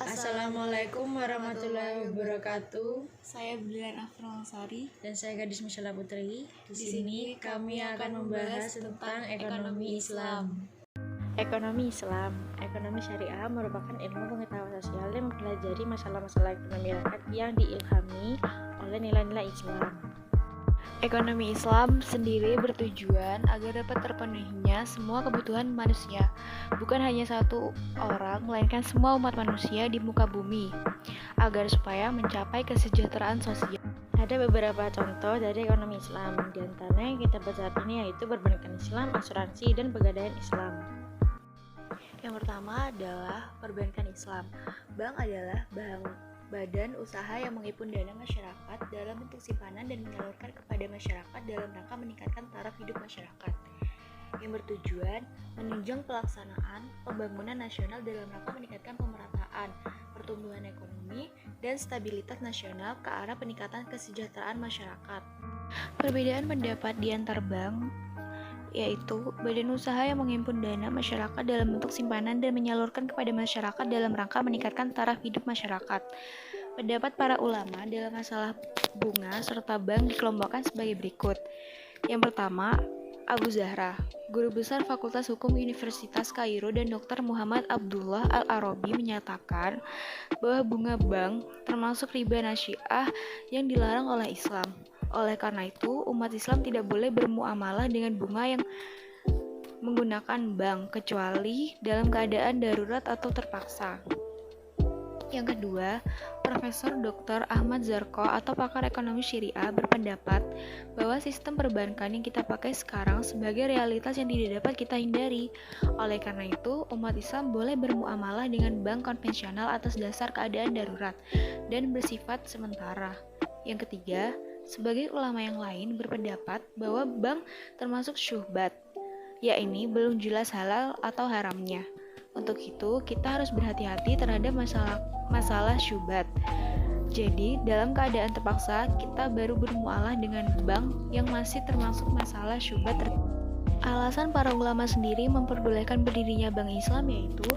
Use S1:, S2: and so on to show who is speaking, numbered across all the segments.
S1: Assalamualaikum warahmatullahi wabarakatuh.
S2: Saya Bilian Afrongsari
S1: Dan saya Gadis Misyala Putri. Di sini kami akan membahas tentang ekonomi Islam. Ekonomi syariah merupakan ilmu pengetahuan sosial yang mempelajari masalah-masalah ekonomi rakyat yang diilhami oleh nilai-nilai Islam.
S2: Ekonomi Islam sendiri bertujuan agar dapat terpenuhinya semua kebutuhan manusia, bukan hanya satu orang, melainkan semua umat manusia di muka bumi, agar supaya mencapai kesejahteraan sosial.
S1: Ada beberapa contoh dari ekonomi Islam, di antaranya yang kita bahas saat ini yaitu perbankan Islam, asuransi, dan pegadaian Islam.
S2: Yang pertama adalah perbankan Islam. Bank adalah badan usaha yang menghimpun dana masyarakat dalam bentuk simpanan dan menyalurkan kepada masyarakat dalam rangka meningkatkan taraf hidup masyarakat, yang bertujuan menunjang pelaksanaan pembangunan nasional dalam rangka meningkatkan pemerataan, pertumbuhan ekonomi, dan stabilitas nasional ke arah peningkatan kesejahteraan masyarakat. Perbedaan pendapat di antar bank yaitu badan usaha yang menghimpun dana masyarakat dalam bentuk simpanan dan menyalurkan kepada masyarakat dalam rangka meningkatkan taraf hidup masyarakat. Pendapat para ulama dalam masalah bunga serta bank dikelompokkan sebagai berikut. Yang pertama, Abu Zahra, guru besar Fakultas Hukum Universitas Kairo, dan Dr. Muhammad Abdullah Al-Arabi menyatakan bahwa bunga bank termasuk riba nasi'ah yang dilarang oleh Islam. Oleh karena itu, umat Islam tidak boleh bermuamalah dengan bunga yang menggunakan bank, kecuali dalam keadaan darurat atau terpaksa. Yang kedua, Profesor Dr. Ahmad Zarko atau pakar ekonomi syariah berpendapat bahwa sistem perbankan yang kita pakai sekarang sebagai realitas yang tidak dapat kita hindari. Oleh karena itu, umat Islam boleh bermuamalah dengan bank konvensional atas dasar keadaan darurat dan bersifat sementara. Yang ketiga, sebagai ulama yang lain berpendapat bahwa bank termasuk syuhbat, yakni belum jelas halal atau haramnya. Untuk itu, kita harus berhati-hati terhadap masalah syubhat. Jadi, dalam keadaan terpaksa, kita baru bermuamalah dengan bank yang masih termasuk masalah syubhat. Alasan para ulama sendiri memperbolehkan berdirinya bank Islam yaitu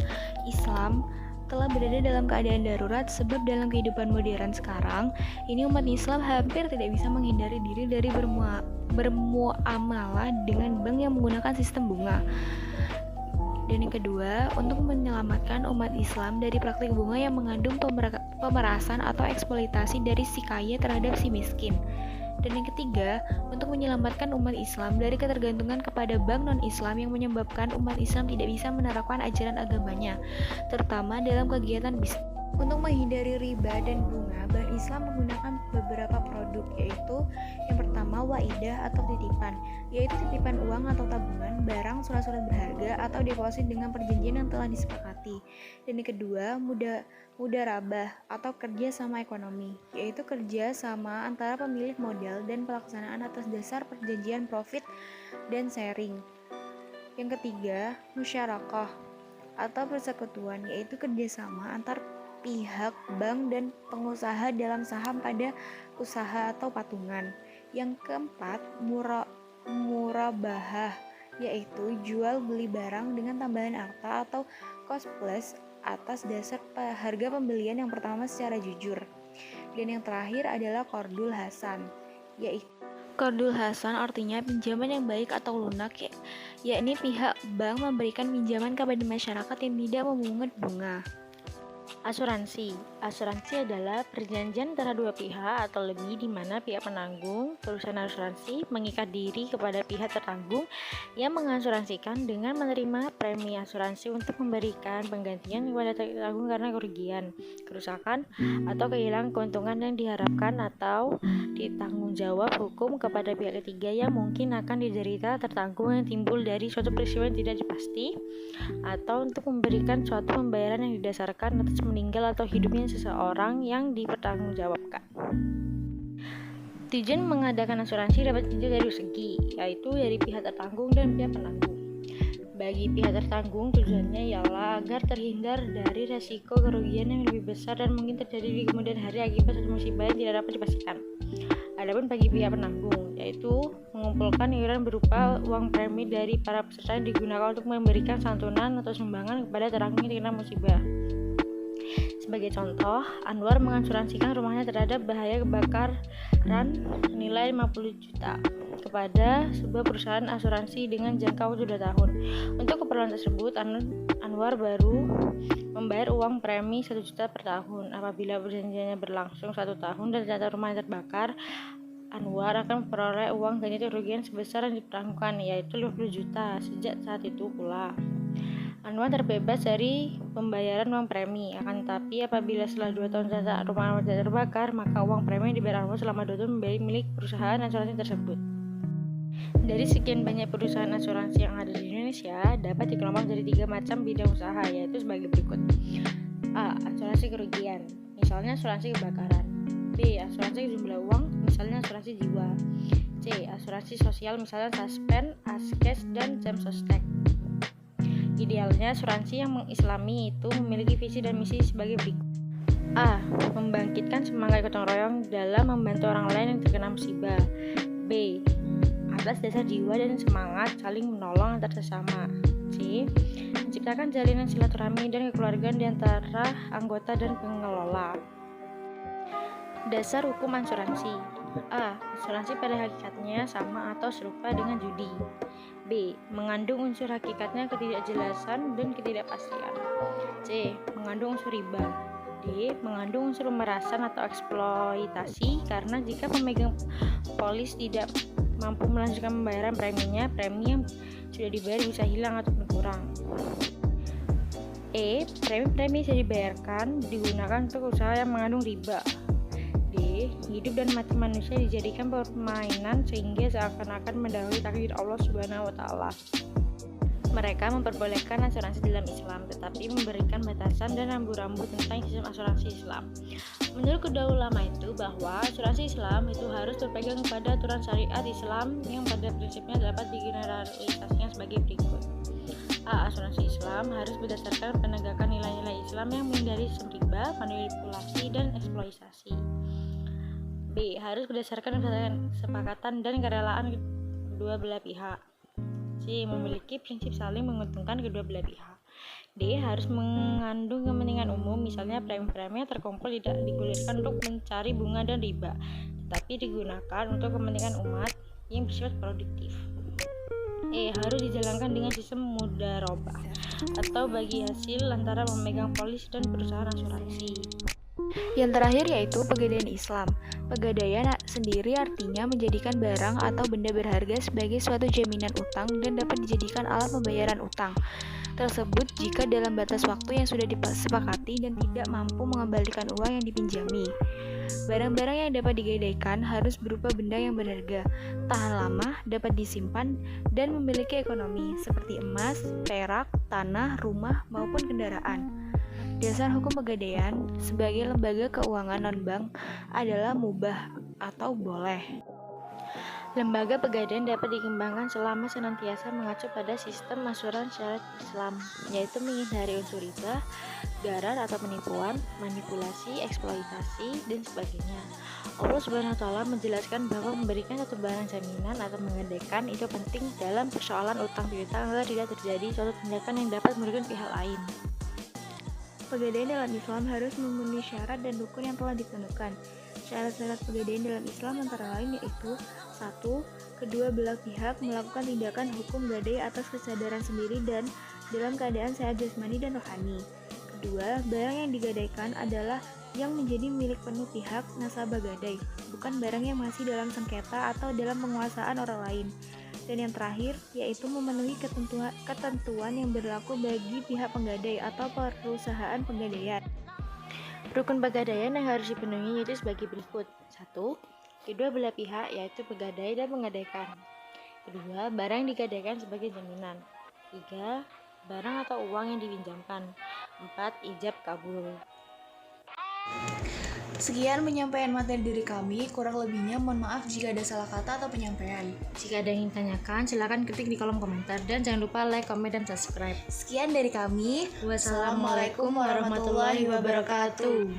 S2: Islam telah berada dalam keadaan darurat, sebab dalam kehidupan modern sekarang ini umat Islam hampir tidak bisa menghindari diri dari bermuamalah dengan bank yang menggunakan sistem bunga. Dan yang kedua, untuk menyelamatkan umat Islam dari praktik bunga yang mengandung pemerasan atau eksploitasi dari si kaya terhadap si miskin. Dan yang ketiga, untuk menyelamatkan umat Islam dari ketergantungan kepada bank non-Islam yang menyebabkan umat Islam tidak bisa menerapkan ajaran agamanya, terutama dalam kegiatan bisnis. Untuk menghindari riba dan bunga, Bank Islam menggunakan beberapa produk, yaitu yang pertama waidah atau titipan, yaitu titipan uang atau tabungan, barang, surat-surat berharga, atau deposit dengan perjanjian yang telah disepakati. Dan yang kedua, mudarabah atau kerja sama ekonomi, yaitu kerja sama antara pemilik modal dan pelaksanaan atas dasar perjanjian profit dan sharing. Yang ketiga, musyarakah atau persekutuan, yaitu kerjasama antar pihak bank dan pengusaha dalam saham pada usaha atau patungan. Yang keempat, murabahah, yaitu jual beli barang dengan tambahan akta atau cost plus atas dasar harga pembelian yang pertama secara jujur. Dan yang terakhir adalah qardul hasan, yaitu qardul hasan artinya pinjaman yang baik atau lunak, yakni pihak bank memberikan pinjaman kepada masyarakat yang tidak memungut bunga.
S1: Asuransi adalah perjanjian antara dua pihak atau lebih di mana pihak penanggung perusahaan asuransi mengikat diri kepada pihak tertanggung yang mengasuransikan dengan menerima premi asuransi untuk memberikan penggantian kepada tertanggung karena kerugian, kerusakan, atau kehilangan keuntungan yang diharapkan atau ditanggung jawab hukum kepada pihak ketiga yang mungkin akan diderita tertanggung yang timbul dari suatu peristiwa yang tidak pasti, atau untuk memberikan suatu pembayaran yang didasarkan atas meninggal atau hidupnya seseorang yang dipertanggungjawabkan. Tujuan mengadakan asuransi dapat dilihat dari segi, yaitu dari pihak tertanggung dan pihak penanggung. Bagi pihak tertanggung, tujuannya ialah agar terhindar dari resiko kerugian yang lebih besar dan mungkin terjadi di kemudian hari akibat suatu musibah yang tidak dapat dipastikan. Adapun bagi pihak penanggung, yaitu mengumpulkan iuran berupa uang premi dari para peserta yang digunakan untuk memberikan santunan atau sumbangan kepada tertanggung yang terkena musibah. Sebagai contoh, Anwar mengasuransikan rumahnya terhadap bahaya kebakaran senilai 50 juta kepada sebuah perusahaan asuransi dengan jangka waktu 2 tahun. Untuk keperluan tersebut, Anwar baru membayar uang premi 1 juta per tahun. Apabila perjanjiannya berlangsung 1 tahun dan ternyata rumahnya terbakar, Anwar akan memperoleh uang ganti kerugian sebesar yang diperanggukan, yaitu 50 juta. Sejak saat itu pula, Anwar terbebas dari pembayaran uang premi. Akan tetapi apabila setelah 2 tahun ternyata rumah Anwar tidak terbakar, maka uang premi yang dibayar Anwar selama 2 tahun menjadi milik perusahaan asuransi tersebut. Dari sekian banyak perusahaan asuransi yang ada di Indonesia, dapat dikelompokkan menjadi 3 macam bidang usaha, yaitu sebagai berikut. A. Asuransi kerugian, misalnya asuransi kebakaran. B. Asuransi jumlah uang, misalnya asuransi jiwa. C. Asuransi sosial, misalnya Suspen, Askes, dan Jam Sostek. Idealnya asuransi yang mengislami itu memiliki visi dan misi sebagai berikut. A. Membangkitkan semangat gotong royong dalam membantu orang lain yang terkena musibah. B. Atas dasar jiwa dan semangat saling menolong antar sesama. C. Menciptakan jalinan silaturahmi dan kekeluargaan di antara anggota dan pengelola. Dasar hukum asuransi. A. Asuransi pada hakikatnya sama atau serupa dengan judi. B. Mengandung unsur hakikatnya ketidakjelasan dan ketidakpastian. C. Mengandung unsur riba. D. Mengandung unsur pemerasan atau eksploitasi, karena jika pemegang polis tidak mampu melanjutkan pembayaran preminya, premi yang sudah dibayar bisa hilang atau berkurang. E. Premi-premi yang dibayarkan digunakan untuk usaha yang mengandung riba. D. Hidup dan mati manusia dijadikan permainan sehingga seakan-akan mendahului takdir Allah Subhanahu wa Ta'ala. Mereka memperbolehkan asuransi dalam Islam, tetapi memberikan batasan dan rambu-rambu tentang sistem asuransi Islam. Menurut kedua ulama itu bahwa asuransi Islam itu harus berpegang kepada aturan syariat Islam yang pada prinsipnya dapat digeneralisasikan sebagai berikut. A. Asuransi Islam harus berdasarkan penegakan nilai-nilai Islam yang menghindari sistem riba, manipulasi, dan eksploitasi. B. Harus berdasarkan kesepakatan dan kerelaan kedua belah pihak. C. Memiliki prinsip saling menguntungkan kedua belah pihak. D. Harus mengandung kepentingan umum, misalnya premi-premi yang terkumpul tidak digulirkan untuk mencari bunga dan riba, tetapi digunakan untuk kepentingan umat yang bersifat produktif. E. Harus dijalankan dengan sistem mudharabah atau bagi hasil antara pemegang polis dan perusahaan asuransi.
S2: Yang terakhir yaitu pegadaian Islam. Pegadaian sendiri artinya menjadikan barang atau benda berharga sebagai suatu jaminan utang dan dapat dijadikan alat pembayaran utang tersebut jika dalam batas waktu yang sudah disepakati dan tidak mampu mengembalikan uang yang dipinjami. Barang-barang yang dapat digadaikan harus berupa benda yang berharga, tahan lama, dapat disimpan, dan memiliki ekonomi seperti emas, perak, tanah, rumah, maupun kendaraan. Dasar hukum pegadaian sebagai lembaga keuangan non-bank adalah mubah atau boleh.
S1: Lembaga pegadaian dapat dikembangkan selama senantiasa mengacu pada sistem asuransi syariat Islam, yaitu menghindari unsur riba, garar atau penipuan, manipulasi, eksploitasi, dan sebagainya. Allah Subhanahu wa Ta'ala menjelaskan bahwa memberikan satu barang jaminan atau menggadaikan itu penting dalam persoalan utang piutang agar tidak terjadi suatu tindakan yang dapat merugikan pihak lain.
S2: Pegadaian dalam Islam harus memenuhi syarat dan rukun yang telah ditentukan. Syarat-syarat pegadaian dalam Islam antara lain yaitu 1. Kedua belah pihak melakukan tindakan hukum gadai atas kesadaran sendiri dan dalam keadaan sehat jasmani dan rohani. Kedua, barang yang digadaikan adalah yang menjadi milik penuh pihak nasabah gadai, bukan barang yang masih dalam sengketa atau dalam penguasaan orang lain. Dan yang terakhir, yaitu memenuhi ketentuan yang berlaku bagi pihak penggadai atau perusahaan penggadaian.
S1: Rukun pegadaian yang harus dipenuhi yaitu sebagai berikut. 1. Kedua belah pihak yaitu pegadai dan menggadaikan. 2. Barang yang digadaikan sebagai jaminan. 3. Barang atau uang yang dipinjamkan. 4. Ijab kabul.
S2: Sekian penyampaian materi dari kami, kurang lebihnya mohon maaf jika ada salah kata atau penyampaian.
S1: Jika ada yang ingin ditanyakan, silakan ketik di kolom komentar dan jangan lupa like, komen, dan subscribe.
S2: Sekian dari kami.
S1: Wassalamualaikum warahmatullahi wabarakatuh.